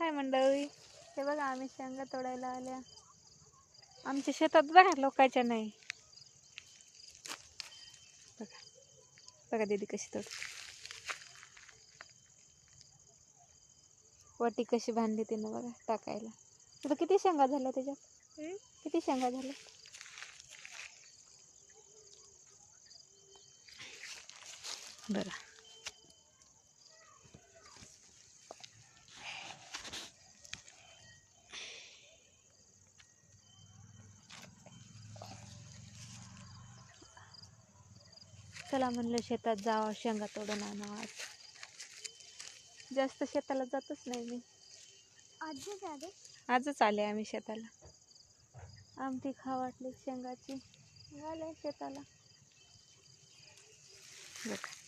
हाय मंडळी, हे बघा आम्ही शेंगा तोडायला आल्या. आमच्या शेतात बघा, लोकांच्या नाही. बघा बघा दीदी कशी तोडते. वाटी कशी बांधली तिनं बघा टाकायला. तुला किती शेंगा झाल्या त्याच्यात? किती शेंगा झाल्या? बघा चला म्हणलं शेतात जावं, शेंगा तोडून आणावं. जास्त शेताला जातच नाही मी. आजच आले आम्ही शेताला. आमटी खा वाटली शेंगाची, झालंय शेताला. बघा